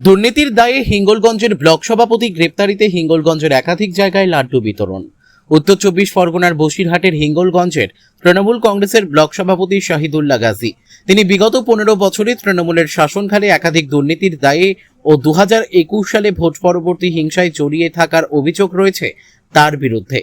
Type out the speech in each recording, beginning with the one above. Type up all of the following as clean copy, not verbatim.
দুর্নীতির দায়ে হিঙ্গলগঞ্জের ব্লক সভাপতি গ্রেপ্তারিতে হিঙ্গলগঞ্জের একাধিক জায়গায় লাড্ডু বিতরণ। উত্তর 24 পরগনার বসিরহাটের হিঙ্গলগঞ্জের তৃণমূল কংগ্রেসের ব্লক সভাপতি শাহিদুল্লাহ গাজী তিনি বিগত 15 বছরে তৃণমূলের শাসনকালে একাধিক দুর্নীতির দায়ে ও 2021 সালে ভোট পরবর্তী হিংসায় জড়িয়ে থাকার অভিযোগ রয়েছে তার বিরুদ্ধে।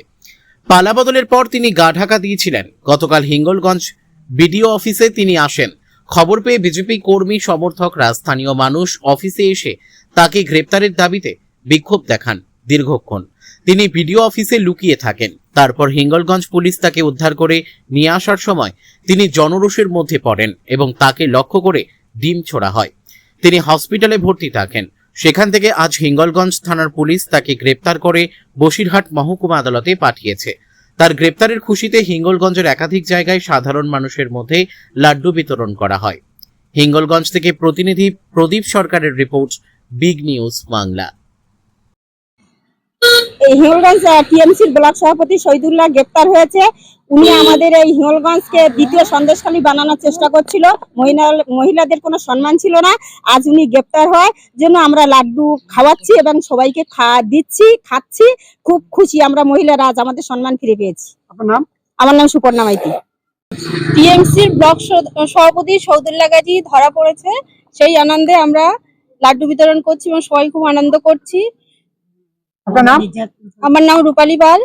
পালাবদলের পর তিনি গা ঢাকা দিয়েছিলেন। গতকাল হিঙ্গলগঞ্জ বিডিও অফিসে তিনি আসেন। খবর পেয়ে বিজেপি কর্মী সমর্থকরা স্থানীয় মানুষ অফিসে এসে তাকে গ্রেপ্তারের দাবিতে বিক্ষোভ দেখান। দীর্ঘক্ষণ তিনি বিডিও অফিসে লুকিয়ে থাকেন। তারপর হিঙ্গলগঞ্জ পুলিশ তাকে উদ্ধার করে নিয়ে আসার সময় তিনি জনরোষের মধ্যে পড়েন এবং তাকে লক্ষ্য করে ডিম ছোড়া হয়। তিনি হসপিটালে ভর্তি থাকেন। সেখান থেকে আজ হিঙ্গলগঞ্জ থানার পুলিশ তাকে গ্রেপ্তার করে বসিরহাট মহকুমা আদালতে পাঠিয়েছে। তার গ্রেপ্তারের খুশিতে হিঙ্গলগঞ্জের একাধিক জায়গায় সাধারণ মানুষের মধ্যে লাড্ডু বিতরণ করা হয়। হিঙ্গলগঞ্জ থেকে প্রতিনিধি প্রদীপ সরকারের রিপোর্ট, বিগ নিউজ বাংলা। এই হিঙ্গলগঞ্জ টিএমসির ব্লক সভাপতি শহীদুল্লাহ গ্রেপ্তার হয়েছে। উনি আমাদের এই হিঙ্গলগঞ্জকে দ্বিতীয় সন্দেশখালী বানানোর চেষ্টা করছিল। মহিলাদের কোনো সম্মান ছিল না। আজ উনি গ্রেপ্তার হয় জন্য আমরা লাড্ডু খাওয়াচ্ছি এবং সবাইকে দিচ্ছি, খাচ্ছি। খুব খুশি আমরা মহিলারা, আজ আমাদের সম্মান ফিরে পেয়েছি। আপনার নাম? আমার নাম সুপর্ণা মাইতি। টিএমসির ব্লক সভাপতি শহীদুল্লাহ গাজী ধরা পড়েছে, সেই আনন্দে আমরা লাড্ডু বিতরণ করছি এবং সবাই খুব আনন্দ করছি। আপনার নাম? আমার নাম রূপালী পাল।